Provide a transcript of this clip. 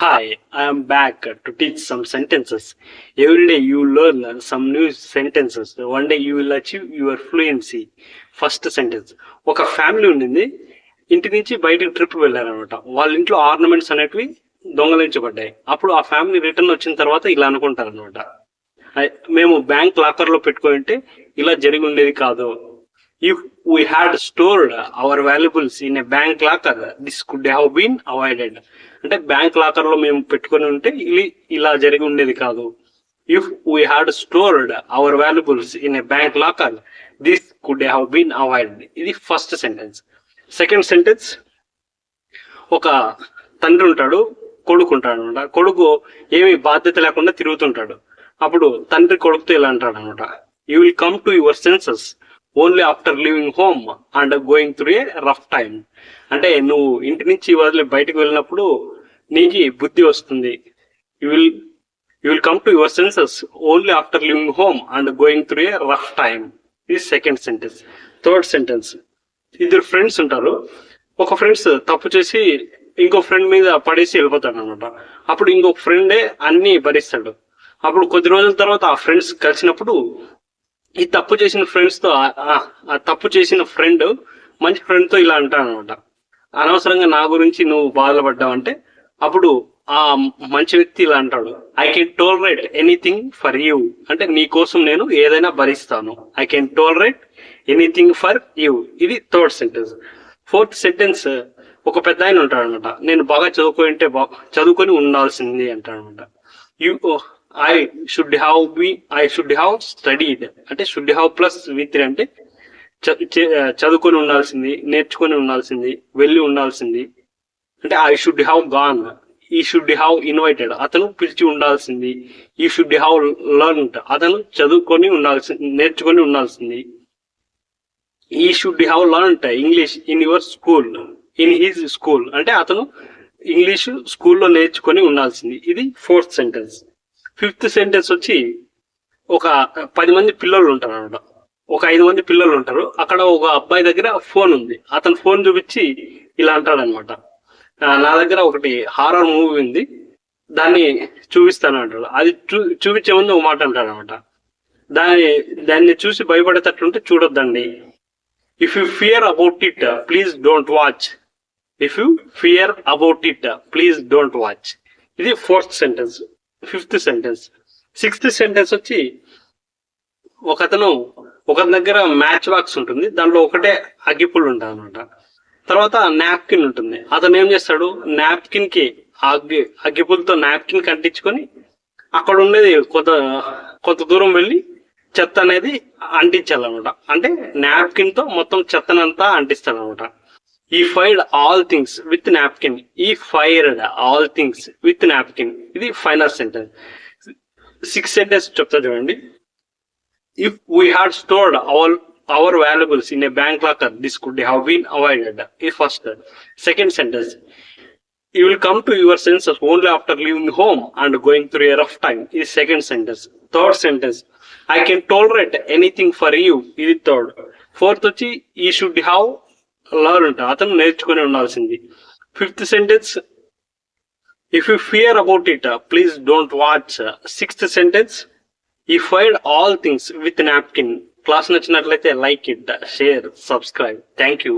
Hi, I am back to teach some sentences. Every day you learn some new sentences. One day you will achieve your fluency. First sentence. ఒక family ఉండింది. ఇంటి నుంచి బయటకు trip వెళ్ళారనమాట. వాళ్ళ ఇంట్లో ornaments అనేటివి దొంగలించబడ్డాయి. అప్పుడు ఆ ఫ్యామిలీ రిటర్న్ వచ్చిన తర్వాత ఇలా అనుకుంటారనమాట. మేము బ్యాంక్ లాకర్ లో పెట్టుకుంటే ఇలా జరిగి ఉండేది కాదు. If we had stored our valuables in a bank locker this could have been avoided. అంటే బ్యాంక్ లాకర్ లో మేము పెట్టుకొని ఉంటే ఇలా జరిగి ఉండేది కాదు. If we had stored our valuables in a bank locker this could have been avoided. ఇది ఫస్ట్ సెంటెన్స్. సెకండ్ సెంటెన్స్, ఒక తండ్రి ఉంటాడు, కొడుకు ఉంటాడు అనమాట. కొడుకు ఏమి బాధ్యత లేకుండా తిరుగుతుంటాడు. అప్పుడు తండ్రి కొడుకుతో ఇలా అంటాడు అనమాట, you will come to your senses only after living home and going through a rough time. అంటే నువ్వు ఇంటి నుంచి వదిలి బయటకు వెళ్ళినప్పుడు నీకు బుద్ధి వస్తుంది. You will come to your senses only after living home and going through a rough time. ఇది సెకండ్ సెంటెన్స్. థర్డ్ సెంటెన్స్, ఇద్దరు ఫ్రెండ్స్ ఉంటారు. ఒక ఫ్రెండ్స్ తప్పు చేసి ఇంకో ఫ్రెండ్ మీద పడేసి వెళ్ళిపోతాడు అనమాట. అప్పుడు ఇంకొక ఫ్రెండే అన్ని భరిస్తాడు. అప్పుడు కొద్ది రోజుల తర్వాత ఆ ఫ్రెండ్స్ కలిసినప్పుడు ఈ తప్పు చేసిన ఫ్రెండ్స్ తో ఆ తప్పు చేసిన ఫ్రెండ్ మంచి ఫ్రెండ్ తో ఇలా అంటాడు అనమాట, అనవసరంగా నా గురించి నువ్వు బాధపడ్డావు అంటే. అప్పుడు ఆ మంచి వ్యక్తి ఇలా అంటాడు, I can tolerate anything for you. అంటే నీ కోసం నేను ఏదైనా భరిస్తాను. I can tolerate anything for you. ఇది థర్డ్ సెంటెన్స్. ఫోర్త్ సెంటెన్స్, ఒక పెద్ద ఆయన ఉంటాడు అనమాట, నేను బాగా చదువుకొని ఉండాల్సింది అంటాడు అనమాట. You I should have studied. అంటే షుడ్ హ్యావ్ ప్లస్ V3 అంటే చదువుకొని ఉండాల్సింది, నేర్చుకొని ఉండాల్సింది, వెళ్ళి ఉండాల్సింది. అంటే ఐ షుడ్ హ్యావ్ గాన్. ఈ షుడ్ హ్యావ్ ఇన్వైటెడ్, అతను పిలిచి ఉండాల్సింది. ఈ షుడ్ హ్యావ్ లర్న్డ్, అతను చదువుకొని ఉండాల్సింది, నేర్చుకొని ఉండాల్సింది. ఈ should have learned English in your school, in his school. అంటే అతను ఇంగ్లీషు స్కూల్లో నేర్చుకొని ఉండాల్సింది. ఇది ఫోర్త్ సెంటెన్స్. ఫిఫ్త్ సెంటెన్స్ వచ్చి, ఒక 10 మంది పిల్లలు ఉంటారు అనమాట. ఒక 5 మంది పిల్లలు ఉంటారు. అక్కడ ఒక అబ్బాయి దగ్గర ఫోన్ ఉంది. అతను ఫోన్ చూపించి ఇలా అంటాడనమాట, నా దగ్గర ఒకటి హారర్ మూవీ ఉంది, దాన్ని చూపిస్తాను అంటాడు. అది చూపించే ముందు ఒక మాట అంటాడు అనమాట, దాన్ని చూసి భయపడేటట్లుంటే చూడొద్దండి. If you fear about it please don't watch. If you fear about it please don't watch. ఇది fourth sentence. Fifth sentence. Sixth sentence వచ్చి, ఒకతను దగ్గర మ్యాచ్ బాక్స్ ఉంటుంది, దాంట్లో ఒకటే అగ్గిపుల్ ఉంటుంది అనమాట. తర్వాత నాప్కిన్ ఉంటుంది. అతను ఏం చేస్తాడు, నాప్కిన్ కి అగ్గిపుల్తో నాప్కిన్ కంటించుకొని అక్కడ ఉండేది కొంత దూరం వెళ్ళి చెత్త అనేది అంటించాలన్నమాట. అంటే నాప్కిన్ తో మొత్తం చెత్తనంతా అంటిస్తాడు అనమాట. He fired all things with napkin. He fired all things with napkin. ఇది ఫైనల్ సెంటెన్స్. సిక్స్త్ సెంటెన్స్ చెప్తా చూడండి. If we had stored our valuables in a bank locker this could have been avoided. If first. Second sentence, you will come to your senses only after leaving home and going through a rough time. Is second sentence. Third sentence, I can tolerate anything for you. Is third. Fourth వచ్చి you should have learned, అతను నేర్చుకుని ఉండాల్సింది. Fifth sentence, if you fear about it please don't watch. Sixth sentence, he fired all things with napkin. Class నచ్చినట్లయితే like it, share, subscribe. Thank you.